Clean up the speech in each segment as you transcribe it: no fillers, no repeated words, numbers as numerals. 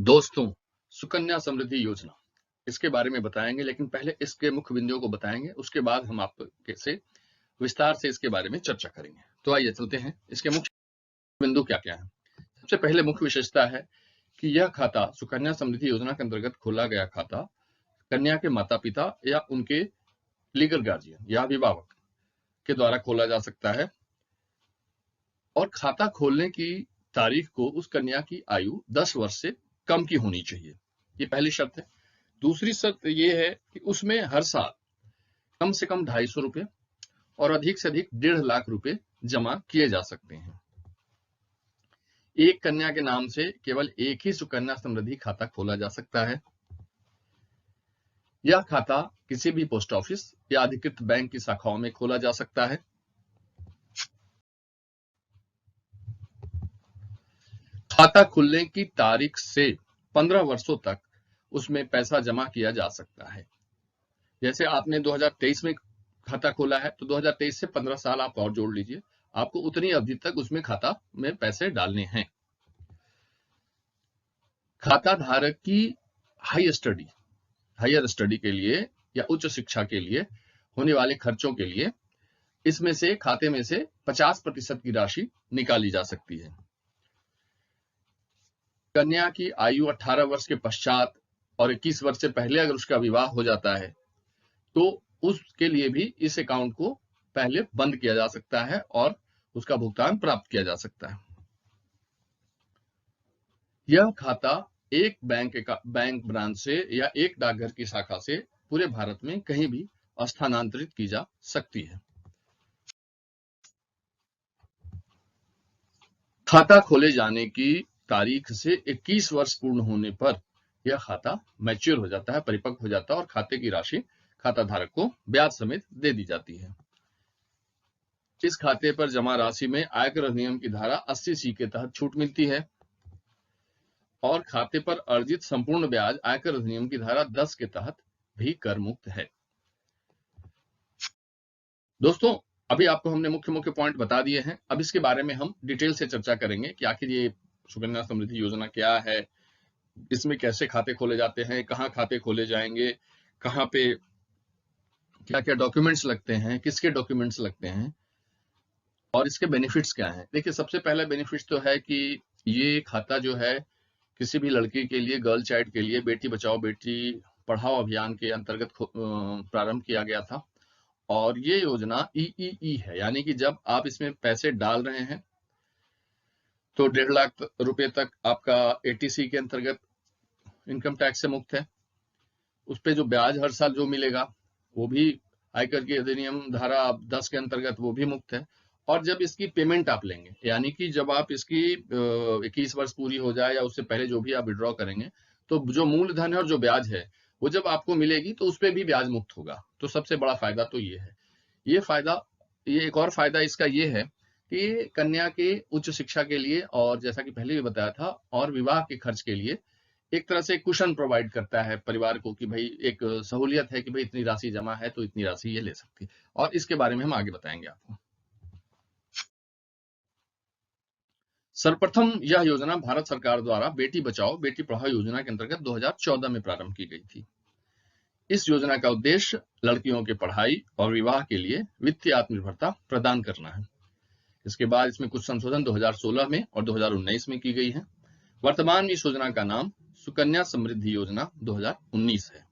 दोस्तों, सुकन्या समृद्धि योजना, इसके बारे में बताएँगे, लेकिन पहले इसके मुख्य बिंदुओं को बताएँगे, उसके बाद हम आपके से विस्तार से इसके बारे में चर्चा करेंगे। तो आइए चलते हैं, इसके मुख्य बिंदु क्या-क्या हैं। सबसे पहले मुख्य विशेषता है कि यह खाता सुकन्या समृद्धि योजना के अंतर्गत खोला गया खाता कन्या के माता-पिता या उनके लीगल गार्जियन या अभिभावक के द्वारा खोला जा सकता है और खाता खोलने की तारीख को उस कन्या की आयु 10 वर्ष से कम की होनी चाहिए। ये पहली शर्त है। दूसरी शर्त ये है कि उसमें हर साल कम से कम 250 रुपए और अधिक से अधिक 1.5 लाख रुपए जमा किए जा सकते हैं। एक कन्या के नाम से केवल एक ही सुकन्या समृद्धि खाता खोला जा सकता है। यह खाता किसी भी पोस्ट ऑफिस या अधिकृत बैंक की शाखाओं में खोला जा सकता है। खाता खुलने की तारीख से 15 वर्षों तक उसमें पैसा जमा किया जा सकता है। जैसे आपने 2023 में खाता खोला है, तो 2023 से 15 साल आप और जोड़ लीजिए, आपको उतनी अवधि तक उसमें खाता में पैसे डालने हैं। खाता धारक की हायर स्टडी के लिए या उच्च शिक्षा के लिए होने वाले खर्चों के लिए इसमें से खाते में से 50% की राशि निकाली जा सकती है। कन्या की आयु 18 वर्ष के पश्चात और 21 वर्ष से पहले अगर उसका विवाह हो जाता है, तो उसके लिए भी इस अकाउंट को पहले बंद किया जा सकता है और उसका भुगतान प्राप्त किया जा सकता है। यह खाता एक बैंक ब्रांच से या एक डाकघर की शाखा से पूरे भारत में कहीं भी स्थानांतरित की जा सकती है। खाता खोले जाने की तारीख से 21 वर्ष पूर्ण होने पर यह खाता मैच्योर हो जाता है, परिपक्व हो जाता है और खाते की राशि खाता धारक को ब्याज समेत दे दी जाती है। इस खाते पर जमा राशि में आयकर अधिनियम की धारा 80C के तहत छूट मिलती है और खाते पर अर्जित संपूर्ण ब्याज आयकर अधिनियम की धारा 10 के तहत भी कर मुक्त है। दोस्तों, अभी आपको हमने मुख्य पॉइंट बता दिए हैं। अब इसके बारे में हम डिटेल से चर्चा करेंगे कि आखिर ये सुकन्या समृद्धि योजना क्या है, इसमें कैसे खाते खोले जाते हैं, कहाँ खाते खोले जाएंगे, कहाँ पे क्या क्या डॉक्यूमेंट्स लगते हैं, किसके डॉक्यूमेंट्स लगते हैं और इसके बेनिफिट्स क्या हैं। देखिए, सबसे पहला बेनिफिट तो है कि ये खाता जो है किसी भी लड़की के लिए, गर्ल चाइल्ड के लिए बेटी बचाओ बेटी पढ़ाओ अभियान के अंतर्गत प्रारंभ किया गया था और ये योजना ईईई है, यानी कि जब आप इसमें पैसे डाल रहे हैं तो 1.5 लाख रुपए तक आपका एटीसी के अंतर्गत इनकम टैक्स से मुक्त है। उस पे जो ब्याज हर साल जो मिलेगा वो भी आयकर की अधिनियम धारा 10 के अंतर्गत वो भी मुक्त है। और जब इसकी पेमेंट आप लेंगे, यानी कि जब आप इसकी 21 वर्ष पूरी हो जाए या उससे पहले जो भी आप विड्रॉ करेंगे, तो जो मूलधन है और जो ब्याज है वो जब आपको मिलेगी तो उस पर भी ब्याज मुक्त होगा। तो सबसे बड़ा फायदा तो ये है। ये एक और फायदा इसका ये है कि कन्या के उच्च शिक्षा के लिए और जैसा कि पहले भी बताया था और विवाह के खर्च के लिए एक तरह से कुशन प्रोवाइड करता है परिवार को कि भाई एक सहूलियत है कि भाई इतनी राशि जमा है तो इतनी राशि ये ले सकती है और इसके बारे में हम आगे बताएंगे आपको। सर्वप्रथम यह योजना भारत सरकार द्वारा बेटी बचाओ बेटी पढ़ाओ योजना के अंतर्गत 2014 में प्रारंभ की गई थी। इस योजना का उद्देश्य लड़कियों के पढ़ाई और विवाह के लिए वित्तीय आत्मनिर्भरता प्रदान करना है। इसके बाद इसमें कुछ संशोधन 2016 में और 2019 में की गई है। वर्तमान में इस योजना का नाम सुकन्या समृद्धि योजना 2019 है।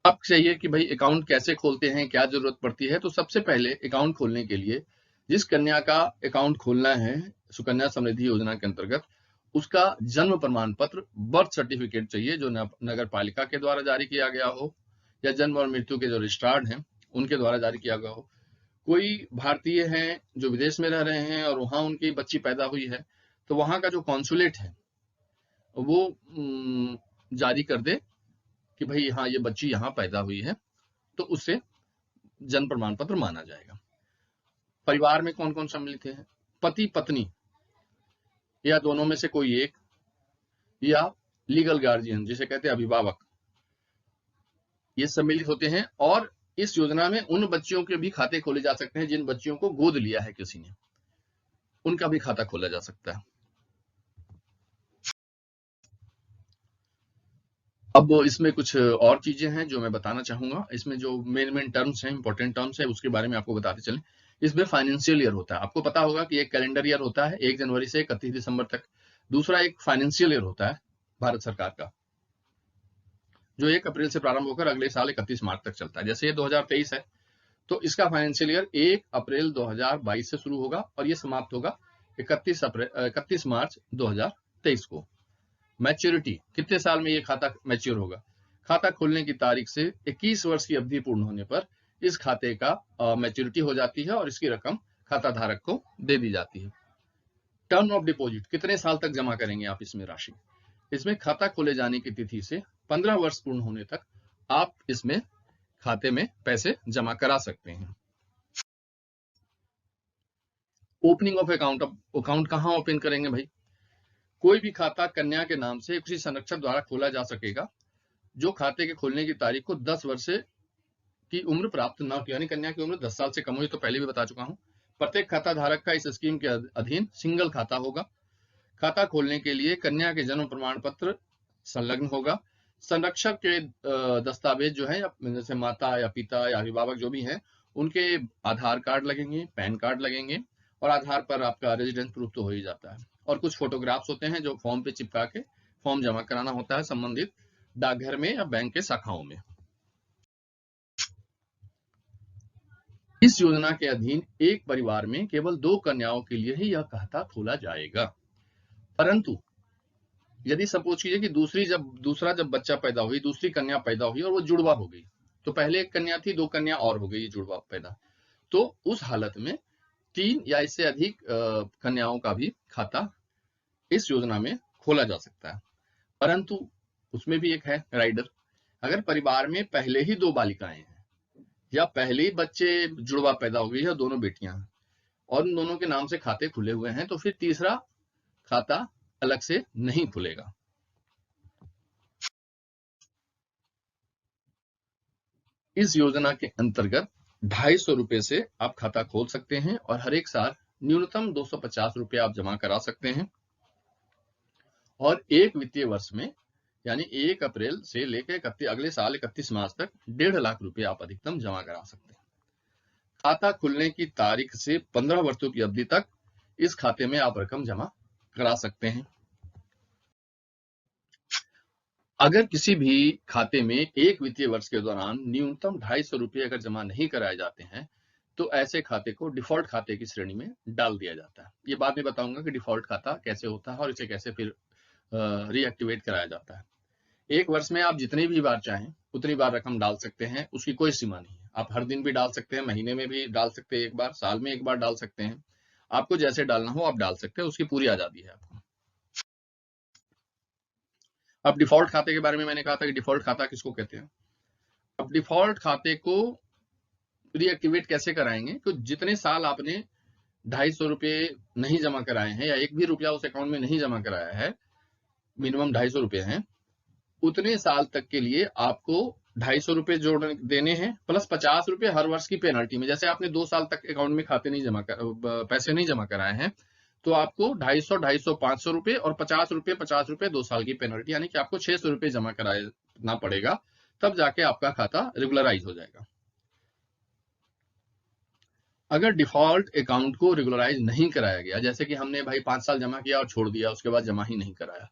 अब चाहिए कि भाई अकाउंट कैसे खोलते हैं, क्या जरूरत पड़ती है। तो सबसे पहले अकाउंट खोलने के लिए जिस कन्या का अकाउंट खोलना है सुकन्या समृद्धि योजना के अंतर्गत, उसका जन्म प्रमाण पत्र बर्थ सर्टिफिकेट चाहिए जो नगर पालिका के द्वारा जारी किया गया हो या जन्म और मृत्यु के जो रजिस्ट्रार्ड हैं उनके द्वारा जारी किया गया हो। कोई भारतीय हैं जो विदेश में रह रहे हैं और वहां उनकी बच्ची पैदा हुई है तो वहां का जो कॉन्सुलेट है वो जारी कर दे कि भाई हाँ ये बच्ची यहाँ पैदा हुई है, तो उससे जन्म प्रमाण पत्र माना जाएगा। परिवार में कौन कौन सम्मिलित है? पति पत्नी या दोनों में से कोई एक या लीगल गार्जियन जिसे कहते हैं अभिभावक, ये सम्मिलित होते हैं और इस योजना में उन बच्चियों के भी खाते खोले जा सकते हैं जिन बच्चियों को गोद लिया है किसी ने। उनका भी खाता खोला जा सकता है। अब इसमें कुछ और चीजें हैं जो मैं बताना चाहूंगा। इसमें जो मेन टर्म्स हैं, इंपॉर्टेंट टर्म्स हैं, उसके बारे में आपको बताते चलें। इसमें फाइनेंशियल ईयर होता है। आपको पता होगा कि एक कैलेंडर ईयर होता है 1 जनवरी से 31 दिसंबर तक। दूसरा एक फाइनेंशियल ईयर होता है भारत सरकार का, जो 1 अप्रैल से प्रारंभ होकर अगले साल 31 मार्च तक चलता है। जैसे ये 2023 है, तो इसका फाइनेंशियल ईयर 1 अप्रैल 2022 से शुरू होगा और ये समाप्त होगा 31 मार्च 2023 को। मैच्योरिटी, कितने साल में ये खाता मैच्योर होगा? खाता खोलने की तारीख से 21 वर्ष की अवधि पूर्ण होने पर इस खाते का मैच्योरिटी हो जाती है और इसकी रकम खाता धारक को दे दी जाती है। टर्म ऑफ डिपॉजिट, कितने साल तक जमा करेंगे आप इसमें राशि? इसमें खाता खोले जाने की तिथि से 15 वर्ष पूर्ण होने तक आप इसमें खाते में पैसे जमा करा सकते हैं। ओपनिंग ऑफ अकाउंट कहां ओपन करेंगे भाई? कोई भी खाता कन्या के नाम से किसी संरक्षक द्वारा खोला जा सकेगा जो खाते के खोलने की तारीख को 10 वर्ष की उम्र प्राप्त न की, यानी कन्या की उम्र 10 साल से कम हुई, तो पहले भी बता चुका हूं। प्रत्येक खाता धारक का इस स्कीम के अधीन सिंगल खाता होगा। खाता खोलने के लिए कन्या के जन्म प्रमाण पत्र संलग्न होगा। संरक्षक के दस्तावेज जो है, जैसे माता या पिता या अभिभावक जो भी हैं, उनके आधार कार्ड लगेंगे, पैन कार्ड लगेंगे और आधार पर आपका रेजिडेंस प्रूफ तो हो ही जाता है। और कुछ फोटोग्राफ्स होते हैं जो फॉर्म पे चिपका के फॉर्म जमा कराना होता है संबंधित डाकघर में या बैंक के शाखाओं में। इस योजना के अधीन एक परिवार में केवल 2 कन्याओं के लिए ही यह खाता खोला जाएगा। परंतु यदि सपोज कीजिए कि दूसरा जब बच्चा पैदा हुई, दूसरी कन्या पैदा हुई और वो जुड़वा हो गई, तो पहले एक कन्या थी, 2 कन्या और हो गई जुड़वा पैदा, तो उस हालत में 3 या इससे अधिक कन्याओं का भी खाता इस योजना में खोला जा सकता है। परंतु उसमें भी एक है राइडर। अगर परिवार में पहले ही 2 बालिकाएं हैं या पहले ही बच्चे जुड़वा पैदा हो गई है, दोनों बेटियां हैं और उन दोनों के नाम से खाते खुले हुए हैं, तो फिर तीसरा खाता अलग से नहीं खुलेगा। इस योजना के अंतर्गत 250 रुपए से आप खाता खोल सकते हैं और हर एक साल न्यूनतम 250 रुपए आप जमा करा सकते हैं और एक वित्तीय वर्ष में यानी 1 अप्रैल से लेकर अगले साल 31 मार्च तक 1.5 लाख रुपए आप अधिकतम जमा करा सकते हैं। खाता खुलने की तारीख से 15 वर्षों की अवधि तक इस खाते में आप रकम जमा करा सकते हैं। अगर किसी भी खाते में एक वित्तीय वर्ष के दौरान न्यूनतम 250 रुपए अगर जमा नहीं कराए जाते हैं, तो ऐसे खाते को डिफॉल्ट खाते की श्रेणी में डाल दिया जाता है। ये बाद में बताऊंगा कि डिफॉल्ट खाता कैसे होता है और इसे कैसे फिर रीएक्टिवेट कराया जाता है। एक वर्ष में आप जितनी भी बार चाहें उतनी बार रकम डाल सकते हैं, उसकी कोई सीमा नहीं है। आप हर दिन भी डाल सकते हैं, महीने में भी डाल सकते हैं, एक बार साल में एक बार डाल सकते हैं। आपको जैसे डालना हो आप डाल सकते हैं, उसकी पूरी आजादी है आपको। अब डिफॉल्ट खाते के बारे में मैंने कहा था कि डिफॉल्ट खाता किसको कहते हैं। अब डिफॉल्ट खाते को रीएक्टिवेट कैसे कराएंगे? तो जितने साल आपने 250 रुपए नहीं जमा कराए हैं या एक भी रुपया उस अकाउंट में नहीं जमा कराया है, मिनिमम 250 रुपए हैं, उतने साल तक के लिए आपको 250 रुपए जोड़ देने हैं प्लस 50 रुपए हर वर्ष की पेनल्टी में। जैसे आपने 2 साल तक अकाउंट में पैसे नहीं जमा कराए हैं, तो आपको 250, 250, 500 रुपए और 50 रुपए 2 साल की पेनल्टी, यानी कि आपको 600 रुपए जमा कराना पड़ेगा, तब जाके आपका खाता रेगुलराइज हो जाएगा। अगर डिफॉल्ट अकाउंट को रेगुलराइज नहीं कराया गया, जैसे कि हमने भाई 5 साल जमा किया और छोड़ दिया, उसके बाद जमा ही नहीं कराया,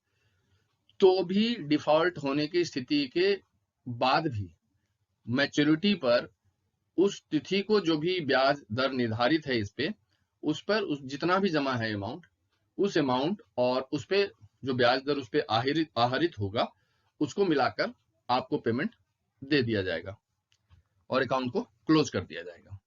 तो भी डिफॉल्ट होने की स्थिति के बाद भी मैच्योरिटी पर उस तिथि को जो भी ब्याज दर निर्धारित है इस पे, उस पर जितना भी जमा है अमाउंट, उस अमाउंट और उस पे जो ब्याज दर उस पे आहरित होगा, उसको मिलाकर आपको पेमेंट दे दिया जाएगा और अकाउंट को क्लोज कर दिया जाएगा।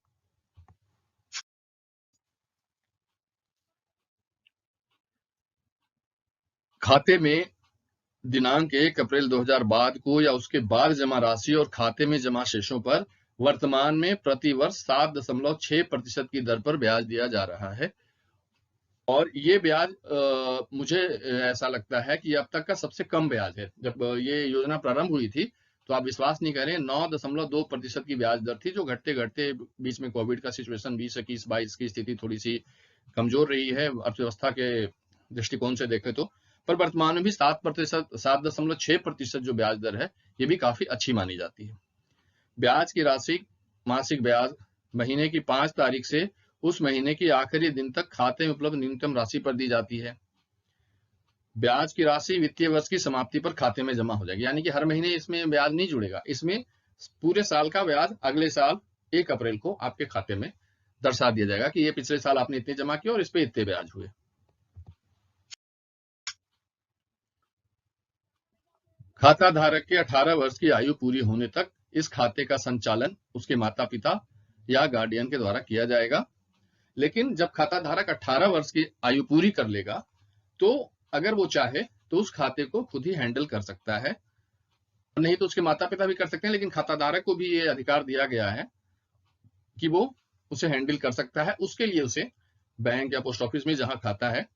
खाते में दिनांक 1 अप्रैल 2000 बाद को या उसके बाद जमा राशि और खाते में जमा शेषों पर वर्तमान में प्रति वर्ष 7.6% की दर पर ब्याज दिया जा रहा है और ये ब्याज मुझे ऐसा लगता है कि अब तक का सबसे कम ब्याज है। जब ये योजना प्रारंभ हुई थी तो आप विश्वास नहीं करें, 9.2% की ब्याज दर थी, जो घटते घटते बीच में कोविड का सिचुएशन 20, 21, 22 की स्थिति थोड़ी सी कमजोर रही है अर्थव्यवस्था के दृष्टिकोण से देखें तो, पर वर्तमान में भी 7.6% जो ब्याज दर है, ये भी काफी अच्छी मानी जाती है। ब्याज की राशि मासिक ब्याज महीने की 5 तारीख से उस महीने की आखिरी दिन तक खाते में उपलब्ध न्यूनतम राशि पर दी जाती है। ब्याज की राशि वित्तीय वर्ष की समाप्ति पर खाते में जमा हो जाएगी, यानी कि हर महीने इसमें ब्याज नहीं जुड़ेगा, इसमें पूरे साल का ब्याज अगले साल 1 अप्रैल को आपके खाते में दर्शा दिया जाएगा कि ये पिछले साल आपने इतने जमा किए और इस पे इतने ब्याज हुए। खाता धारक के 18 वर्ष की आयु पूरी होने तक इस खाते का संचालन उसके माता पिता या गार्डियन के द्वारा किया जाएगा। लेकिन जब खाता धारक 18 वर्ष की आयु पूरी कर लेगा, तो अगर वो चाहे तो उस खाते को खुद ही हैंडल कर सकता है, नहीं तो उसके माता पिता भी कर सकते हैं, लेकिन खाता धारक को भी ये अधिकार दिया गया है कि वो उसे हैंडल कर सकता है। उसके लिए उसे बैंक या पोस्ट ऑफिस में जहां खाता है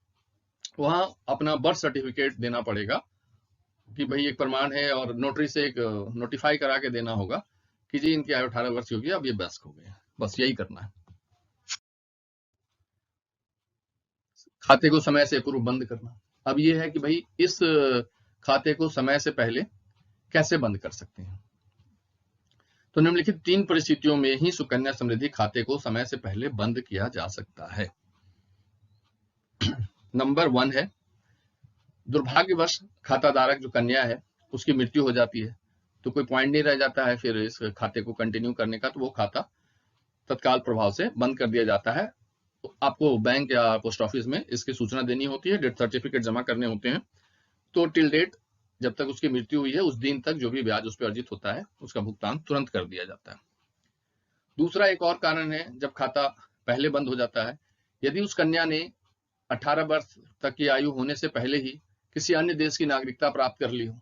वहां अपना बर्थ सर्टिफिकेट देना पड़ेगा कि भाई एक प्रमाण है, और नोटरी से एक नोटिफाई करा के देना होगा कि जी इनकी आयु 18 वर्ष की होगी, अब ये वयस्क हो गए। बस यही करना है। खाते को समय से पूर्व बंद करना। अब ये है कि भाई इस खाते को समय से पहले कैसे बंद कर सकते हैं। तो निम्नलिखित 3 परिस्थितियों में ही सुकन्या समृद्धि खाते को समय से पहले बंद किया जा सकता है। नंबर 1 है, दुर्भाग्यवश खाता धारक जो कन्या है उसकी मृत्यु हो जाती है, तो कोई पॉइंट नहीं रह जाता है फिर इस खाते को कंटिन्यू करने का, तो वो खाता तत्काल प्रभाव से बंद कर दिया जाता है। तो आपको बैंक या पोस्ट ऑफिस में इसकी सूचना देनी होती है, डेथ सर्टिफिकेट जमा करने होते हैं। तो टिल डेट, जब तक उसकी मृत्यु हुई है उस दिन तक जो भी ब्याज उस पर अर्जित होता है उसका भुगतान तुरंत कर दिया जाता है। दूसरा एक और कारण है जब खाता पहले बंद हो जाता है, यदि उस कन्या ने 18 वर्ष तक की आयु होने से पहले ही किसी अन्य देश की नागरिकता प्राप्त कर ली हो,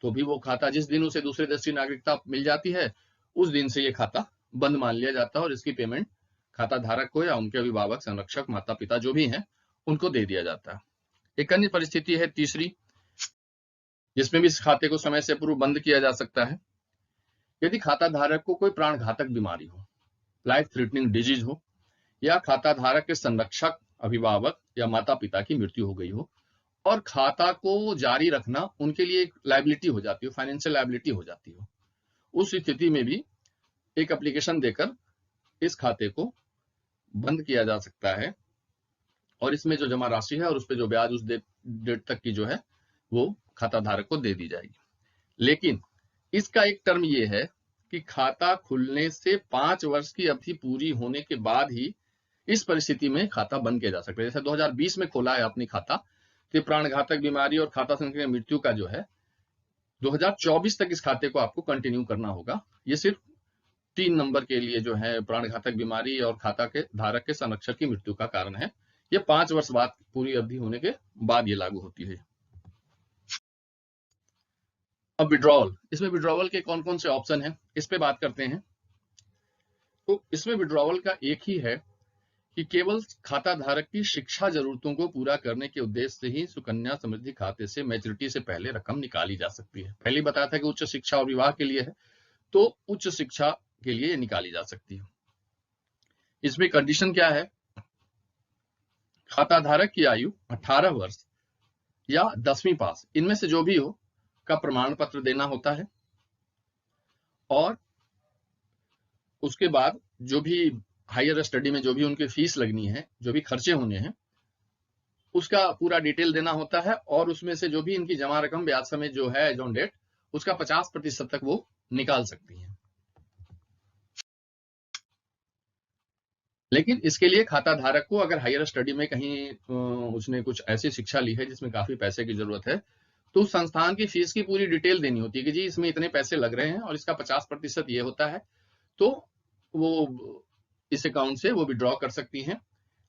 तो भी वो खाता जिस दिन उसे दूसरे देश की नागरिकता मिल जाती है उस दिन से ये खाता बंद मान लिया जाता है और इसकी पेमेंट खाता धारक को या उनके अभिभावक, संरक्षक, माता पिता जो भी हैं उनको दे दिया जाता है। एक अन्य परिस्थिति है तीसरी, जिसमें भी इस खाते को समय से पूर्व बंद किया जा सकता है। यदि खाता धारक को कोई प्राण घातक बीमारी हो, लाइफ थ्रेटनिंग डिजीज हो, या खाता धारक के संरक्षक, अभिभावक या माता पिता की मृत्यु हो गई हो और खाता को जारी रखना उनके लिए एक लायबिलिटी हो जाती हो, फाइनेंशियल लायबिलिटी हो जाती हो, उस स्थिति में भी एक एप्लीकेशन देकर इस खाते को बंद किया जा सकता है और इसमें जो जमा राशि है और उस पर जो ब्याज उस डेट तक की जो है वो खाता धारक को दे दी जाएगी। लेकिन इसका एक टर्म ये है कि खाता खुलने से 5 वर्ष की अवधि पूरी होने के बाद ही इस परिस्थिति में खाता बंद किया जा सकता है। जैसे 2020 में खोला है अपनी खाता, तो प्राण घातक बीमारी और खाता संख्या मृत्यु का जो है 2024 तक इस खाते को आपको कंटिन्यू करना होगा। ये सिर्फ 3 नंबर के लिए जो है प्राण घातक बीमारी और खाता के धारक के संरक्षक की मृत्यु का कारण है। ये 5 वर्ष बाद पूरी अवधि होने के बाद ये लागू होती है। अब विड्रॉवल, इसमें विड्रॉवल के कौन कौन से ऑप्शन हैं इस पे बात करते हैं। तो इसमें विड्रॉवल का एक ही है कि केवल खाता धारक की शिक्षा जरूरतों को पूरा करने के उद्देश्य से ही सुकन्या समृद्धि खाते से मैच्योरिटी से पहले रकम निकाली जा सकती है। पहले बताया था कि उच्च शिक्षा और विवाह के लिए है, तो उच्च शिक्षा के लिए निकाली जा सकती है। इसमें कंडीशन क्या है, खाता धारक की आयु 18 वर्ष या 10वीं पास इनमें से जो भी हो का प्रमाण पत्र देना होता है, और उसके बाद जो भी हायर स्टडी में जो भी उनकी फीस लगनी है, जो भी खर्चे होने हैं, उसका पूरा डिटेल देना होता है, और उसमें से जो भी इनकी जमा रकम ब्याज समेत जो है एज ऑन डेट उसका 50% तक वो निकाल सकती हैं। लेकिन इसके लिए खाता धारक को अगर हायर स्टडी में कहीं उसने कुछ ऐसी शिक्षा ली है जिसमें काफी पैसे की जरूरत है, तो उस संस्थान की फीस की पूरी डिटेल देनी होती है कि जी इसमें इतने पैसे लग रहे हैं और इसका 50% ये होता है, तो वो इस अकाउंट से वो विड्रॉ कर सकती हैं।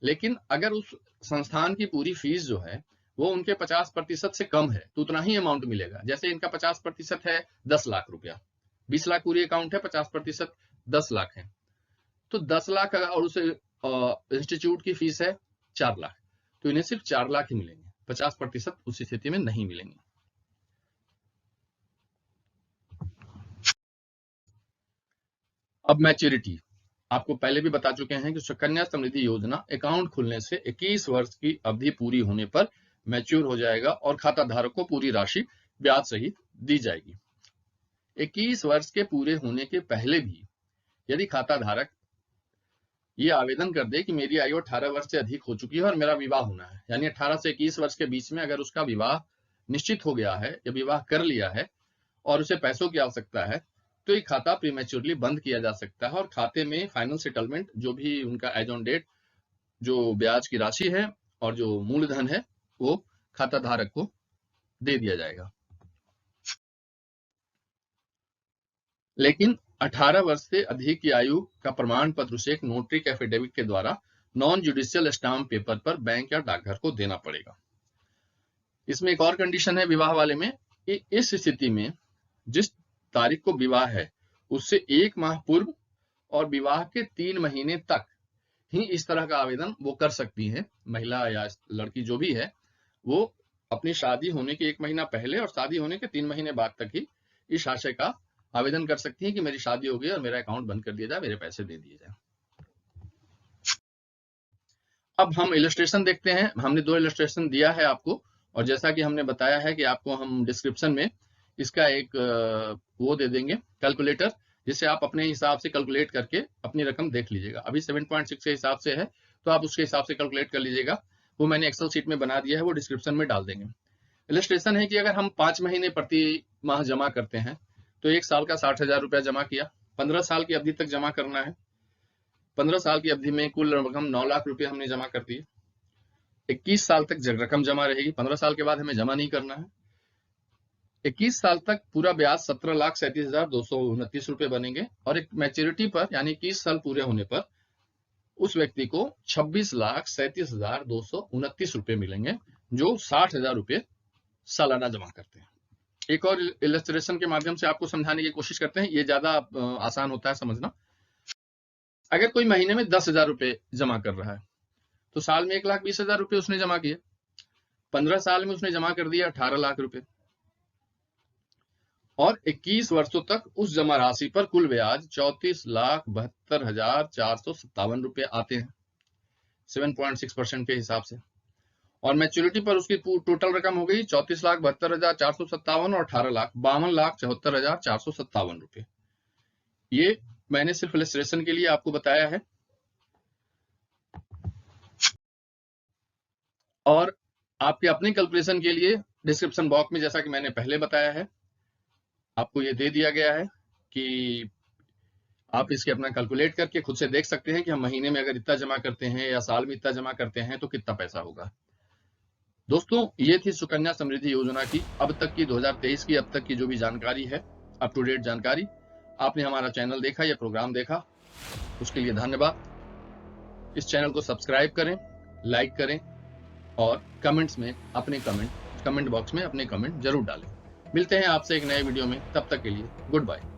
लेकिन अगर उस संस्थान की पूरी फीस जो है वो उनके 50% से कम है तो उतना ही अमाउंट मिलेगा। जैसे इनका 50% है 10 लाख रुपया, 20 लाख पूरी अकाउंट है, 50% 10 लाख है, तो 10 लाख और उस इंस्टीट्यूट की फीस है 4 लाख, तो इन्हें सिर्फ 4 लाख ही मिलेंगे, 50% उस स्थिति में नहीं मिलेंगे। अब मैच्योरिटी, आपको पहले भी बता चुके हैं कि सुकन्या समृद्धि योजना अकाउंट खुलने से 21 वर्ष की अवधि पूरी होने पर मैच्योर हो जाएगा और खाता धारक को पूरी राशि ब्याज सहित दी जाएगी। 21 वर्ष के पूरे होने के पहले भी यदि खाता धारक ये आवेदन कर दे कि मेरी आयु 18 वर्ष से अधिक हो चुकी है और मेरा विवाह होना है, यानी 18 से 21 वर्ष के बीच में अगर उसका विवाह निश्चित हो गया है या विवाह कर लिया है और उसे पैसों की आवश्यकता है, तो ये खाता प्रीमेच्योरली बंद किया जा सकता है और खाते में फाइनल सेटलमेंट जो भी उनका एज ऑन डेट जो ब्याज की राशि है और जो मूलधन है वो खाता धारक को दे दिया जाएगा। लेकिन 18 वर्ष से अधिक की आयु का प्रमाण पत्र उसे एक नोटरी एफिडेविट के द्वारा नॉन जुडिशियल स्टाम्प पेपर पर बैंक या डाकघर को देना पड़ेगा। इसमें एक और कंडीशन है विवाह वाले में कि इस स्थिति में जिस तारीख को विवाह है उससे 1 माह पूर्व और विवाह के 3 महीने तक ही इस तरह का आवेदन वो कर सकती है। महिला या लड़की जो भी है वो अपनी शादी होने के 1 महीना पहले और शादी होने के 3 महीने बाद तक ही इस आशय का आवेदन कर सकती है कि मेरी शादी हो गई और मेरा अकाउंट बंद कर दिया जाए, मेरे पैसे दे दिए जाए। अब हम इलस्ट्रेशन देखते हैं। हमने 2 इलस्ट्रेशन दिया है आपको और जैसा कि हमने बताया है कि आपको हम डिस्क्रिप्शन में इसका एक वो दे देंगे कैलकुलेटर, जिससे आप अपने हिसाब से कैलकुलेट करके अपनी रकम देख लीजिएगा। अभी 7.6 के हिसाब से है तो आप उसके हिसाब से कैलकुलेट कर लीजिएगा। वो मैंने एक्सेल शीट में बना दिया है, वो डिस्क्रिप्शन में डाल देंगे। इलस्ट्रेशन है कि अगर हम 5 महीने प्रति माह जमा करते हैं तो 1 साल का 60,000 रुपया जमा किया, 15 साल की अवधि तक जमा करना है। 15 साल की अवधि में कुल रकम 9 लाख रुपए हमने जमा कर दी। 21 साल तक रकम जमा रहेगी, 15 साल के बाद हमें जमा नहीं करना है। 21 साल तक पूरा ब्याज 17,37,229 रुपए बनेंगे और एक मैच्योरिटी पर यानी 21 साल पूरे होने पर उस व्यक्ति को 26,37,229 रुपए मिलेंगे, जो 60,000 रुपए सालाना जमा करते हैं। एक और इलस्ट्रेशन के माध्यम से आपको समझाने की कोशिश करते हैं, ये ज्यादा आसान होता है समझना। अगर कोई महीने में 10,000 रुपए जमा कर रहा है तो साल में 1,20,000 रुपए उसने जमा किए, 15 साल में उसने जमा कर दिया 18 लाख रुपए और 21 वर्षों तक उस जमा राशि पर कुल ब्याज 34,72,457 रुपए आते हैं 7.6% के हिसाब से। और मैच्योरिटी पर उसकी टोटल रकम हो गई 34,72,457 और 18 लाख 52,74,457 रुपए। ये मैंने सिर्फ इलस्ट्रेशन के लिए आपको बताया है। और आपके अपने कैलकुलेशन के लिए डिस्क्रिप्शन बॉक्स में जैसा कि मैंने पहले बताया है आपको ये दे दिया गया है कि आप इसके अपना कैलकुलेट करके खुद से देख सकते हैं कि हम महीने में अगर इतना जमा करते हैं या साल में इतना जमा करते हैं तो कितना पैसा होगा। दोस्तों ये थी सुकन्या समृद्धि योजना की अब तक की 2023 की अब तक की जो भी जानकारी है, अप टू डेट जानकारी। आपने हमारा चैनल देखा या प्रोग्राम देखा उसके लिए धन्यवाद। इस चैनल को सब्सक्राइब करें, लाइक करें और कमेंट्स में अपने कमेंट बॉक्स में अपने कमेंट जरूर डालें। मिलते हैं आपसे एक नए वीडियो में, तब तक के लिए गुड बाय।